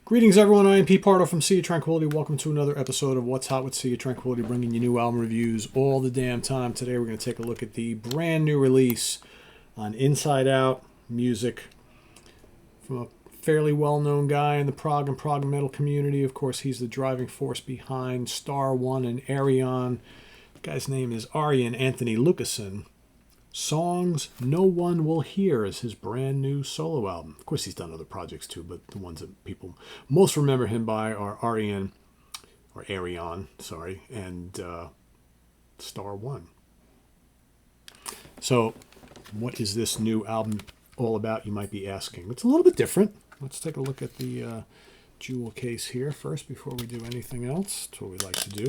Greetings, everyone. I am Pete Pardo from Sea of Tranquility. Welcome to another episode of What's Hot with Sea of Tranquility, bringing you new album reviews all the damn time. Today, we're going to take a look at the brand new release on Inside Out Music from a fairly well-known guy in the prog and prog metal community. Of course, he's the driving force behind Star One and Arion. The guy's name is Arjen Anthony Lucassen. Songs No One Will Hear is his brand new solo album. Of course, he's done other projects too, but the ones that people most remember him by are Arion, and Star One. So, what is this new album all about, you might be asking? It's a little bit different. Let's take a look at the jewel case here first before we do anything else. That's what we like to do.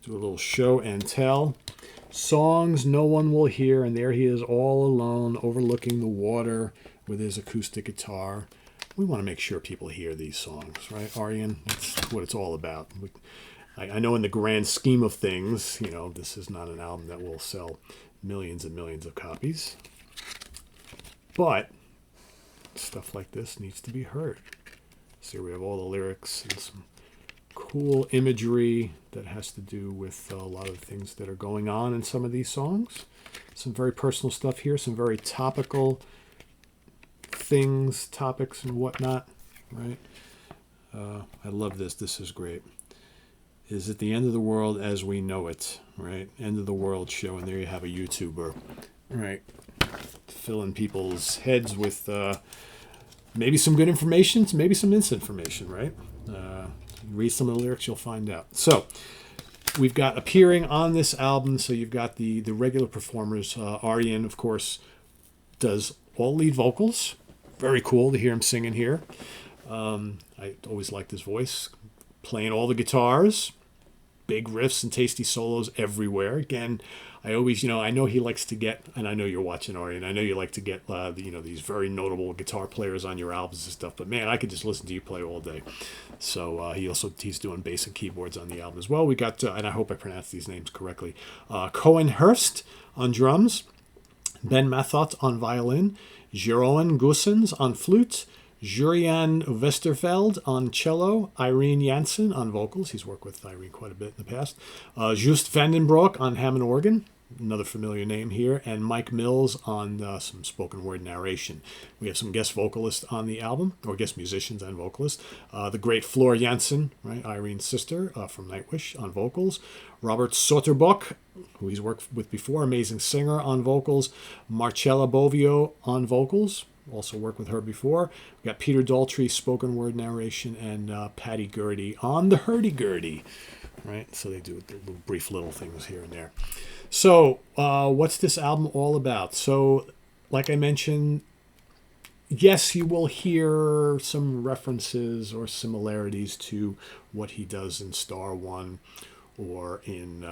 Do a little show and tell. Songs No One Will Hear, and there he is all alone overlooking the water with his acoustic guitar. We want to make sure people hear these songs, right, Arjen? That's what it's all about. I know in the grand scheme of things, this is not an album that will sell millions and millions of copies. But stuff like this needs to be heard. So here we have all the lyrics and some cool imagery that has to do with a lot of the things that are going on in some of these songs. Some very personal stuff here, some very topical topics and whatnot, right? I love this. This is great. Is it the end of the world as we know it, right? End of the world show, and there you have a YouTuber, right? Filling people's heads with maybe some good information, maybe some misinformation, right? Read some of the lyrics, you'll find out. So, we've got appearing on this album, so you've got the regular performers. Arjen, of course, does all lead vocals. Very cool to hear him singing here. I always liked his voice. Playing all the guitars. Big riffs and tasty solos everywhere. Again, I always, I know he likes to get, and I know you're watching Arjen, I know you like to get, these very notable guitar players on your albums and stuff, but man, I could just listen to you play all day. So he's doing bass and keyboards on the album as well. We got, and I hope I pronounced these names correctly, Cohen Hurst on drums, Ben Mathot on violin, Jeroen Goossens on flute, Jurian Westerveld on cello, Irene Jansen on vocals. He's worked with Irene quite a bit in the past. Joost Vandenbroek on Hammond organ, another familiar name here, and Mike Mills on some spoken word narration. We have some guest vocalists on the album, or guest musicians and vocalists. The great Floor Jansen, right, Irene's sister from Nightwish, on vocals. Robert Soterbock, who he's worked with before, amazing singer, on vocals. Marcella Bovio on vocals. Also worked with her before. We got Peter Daltrey, spoken word narration, and Patty Gurdy on the hurdy-gurdy. Right? So they do brief little things here and there. So what's this album all about? So, like I mentioned, yes, you will hear some references or similarities to what he does in Star One or in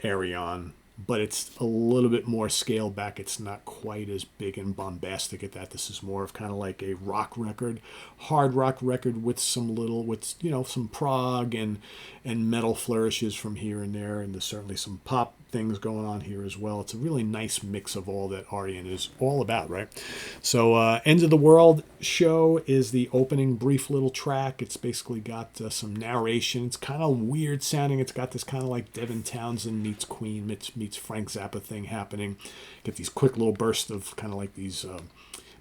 Arion, but it's a little bit more scaled back. It's not quite as big and bombastic at that. This is more of kind of like a rock record, hard rock record with some prog and metal flourishes from here and there, and there's certainly some pop things going on here as well. It's a really nice mix of all that Arjen is all about, right? So End of the World Show is the opening brief little track. It's basically got some narration. It's kind of weird sounding. It's got this kind of like Devin Townsend meets Queen meets Frank Zappa thing happening. Get these quick little bursts of kind of like these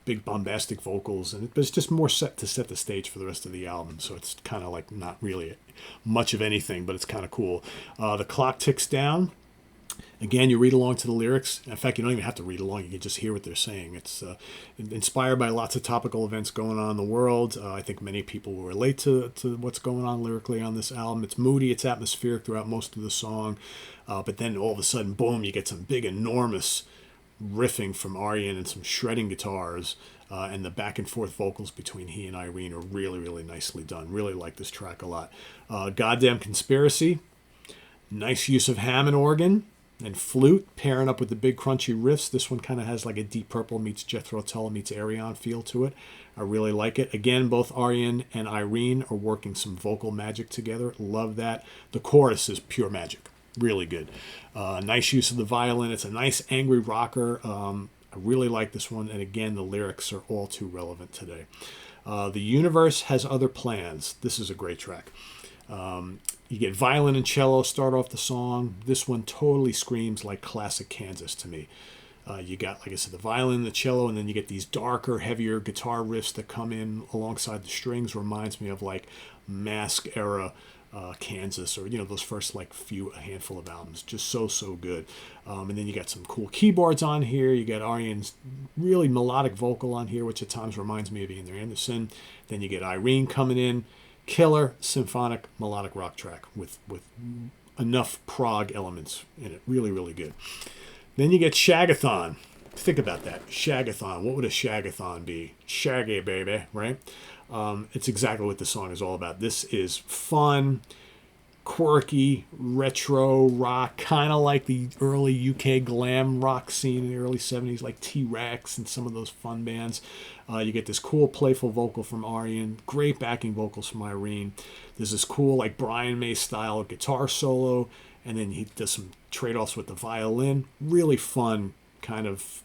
big bombastic vocals, but it's just more set to set the stage for the rest of the album. So it's kind of like not really much of anything, but it's kind of cool. The clock ticks down. Again, you read along to the lyrics. In fact, you don't even have to read along. You can just hear what they're saying. It's inspired by lots of topical events going on in the world. I think many people will relate to what's going on lyrically on this album. It's moody. It's atmospheric throughout most of the song. But then all of a sudden, boom, you get some big, enormous riffing from Arjen and some shredding guitars. And the back and forth vocals between he and Irene are really, really nicely done. Really like this track a lot. Goddamn Conspiracy. Nice use of Hammond organ and flute pairing up with the big crunchy riffs. This one kind of has like a Deep Purple meets Jethro Tull meets Arion feel to it. I really like it. Again, both Arjen and Irene are working some vocal magic together. Love that. The chorus is pure magic. Really good. Nice use of the violin. It's a nice angry rocker. I really like this one. And again, the lyrics are all too relevant today. The Universe Has Other Plans. This is a great track. You get violin and cello start off the song. This one totally screams like classic Kansas to me. You got, like I said, the violin, the cello, and then you get these darker, heavier guitar riffs that come in alongside the strings. Reminds me of like Mask era Kansas, or those first like a handful of albums. Just so good. And then you got some cool keyboards on here. You got Arjen's really melodic vocal on here, which at times reminds me of Ian Anderson. Then you get Irene coming in. Killer symphonic melodic rock track with enough prog elements in it. Really good. Then you get Shagathon. Think about that. Shagathon. What would a Shagathon be? Shaggy, baby, right? It's exactly what the song is all about. This is fun, quirky, retro rock, kind of like the early UK glam rock scene in the early 70s, like T-Rex and some of those fun bands. You get this cool, playful vocal from Arjen, great backing vocals from Irene. There's this cool, like Brian May style guitar solo, and then he does some trade-offs with the violin. Really fun, kind of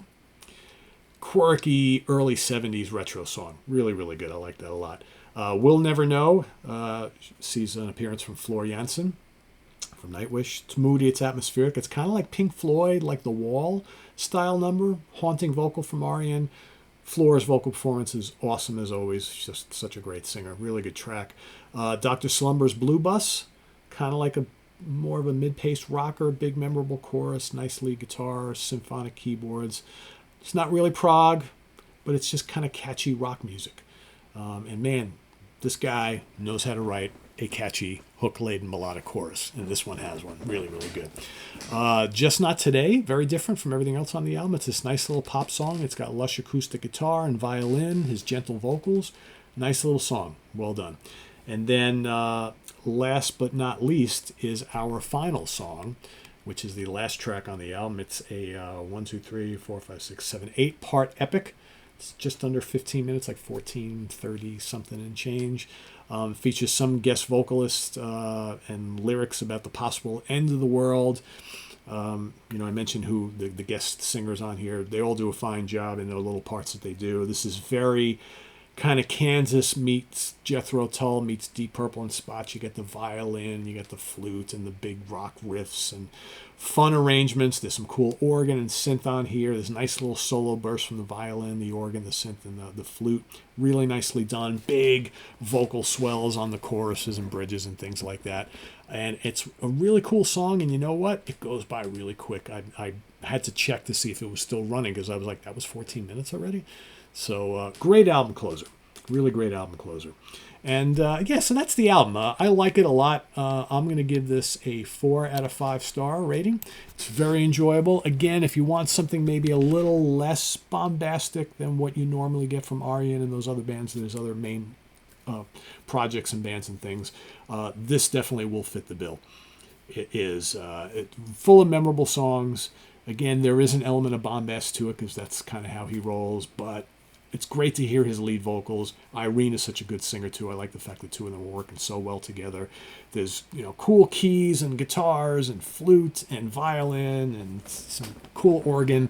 quirky, early 70s retro song. Really good. I like that a lot. We'll Never Know sees an appearance from Floor Jansen from Nightwish. It's moody, it's atmospheric. It's kind of like Pink Floyd, like The Wall style number. Haunting vocal from Arjen. Floor's vocal performance is awesome as always. She's just such a great singer. Really good track. Dr. Slumber's Blue Bus, kind of like more of a mid-paced rocker. Big memorable chorus, nice lead guitar, symphonic keyboards. It's not really prog, but it's just kind of catchy rock music. And man, this guy knows how to write a catchy hook-laden melodic chorus, and this one has one. Really good. Just Not Today, very different from everything else on the album. It's this nice little pop song. It's got lush acoustic guitar and violin, his gentle vocals. Nice little song. Well done. And then last but not least is our final song, which is the last track on the album. It's a 8-part epic. It's just under 15 minutes, like 14:30 something and change. Features some guest vocalists and lyrics about the possible end of the world. I mentioned who the guest singers on here. They all do a fine job in their little parts that they do. This is very kind of Kansas meets Jethro Tull meets Deep Purple and Spots. You get the violin, you get the flute, and the big rock riffs and fun arrangements. There's some cool organ and synth on here. There's a nice little solo burst from the violin, the organ, the synth, and the flute. Really nicely done. Big vocal swells on the choruses and bridges and things like that. And it's a really cool song, and you know what? It goes by really quick. I had to check to see if it was still running because I was like, that was 14 minutes already? So great album closer. Really great album closer. And so that's the album. I like it a lot. I'm going to give this a 4 out of 5 star rating. It's very enjoyable. Again, if you want something maybe a little less bombastic than what you normally get from Arjen and those other bands, there's other main projects and bands and things, this definitely will fit the bill. It is full of memorable songs. Again, there is an element of bombast to it because that's kind of how he rolls, but it's great to hear his lead vocals. Irene is such a good singer too. I like the fact that two of them are working so well together. There's cool keys and guitars and flute and violin and some cool organ.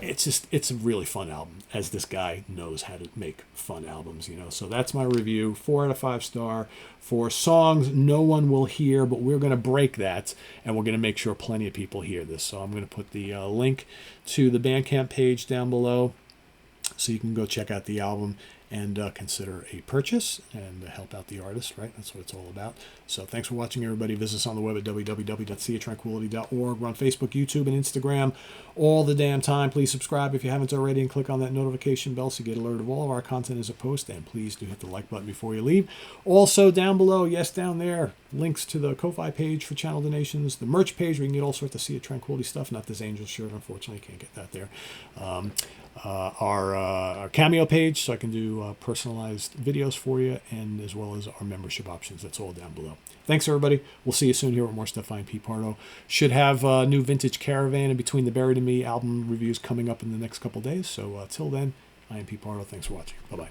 It's a really fun album, as this guy knows how to make fun albums, So that's my review. 4 out of 5 star for songs no one will hear, but we're going to break that, and we're going to make sure plenty of people hear this. So I'm going to put the link to the Bandcamp page down below, so you can go check out the album and consider a purchase and help out the artist, right? That's what it's all about. So thanks for watching, everybody. Visit us on the web at www.seatranquility.org. We're on Facebook, YouTube, and Instagram all the damn time. Please subscribe if you haven't already and click on that notification bell so you get alerted of all of our content as a post. And please do hit the like button before you leave. Also, down below, yes, down there, links to the Ko-Fi page for channel donations, the merch page where you can get all sorts of Sea of Tranquility stuff. Not this Angel shirt, unfortunately. Can't get that there. Our Cameo page, so I can do personalized videos for you, and as well as our membership options. That's all down below. Thanks, everybody. We'll see you soon here with more stuff. I'm Pete Pardo. Should have new Vintage Caravan and Between the Buried and Me album reviews coming up in the next couple days. So till then, I am Pete Pardo. Thanks for watching. Bye-bye.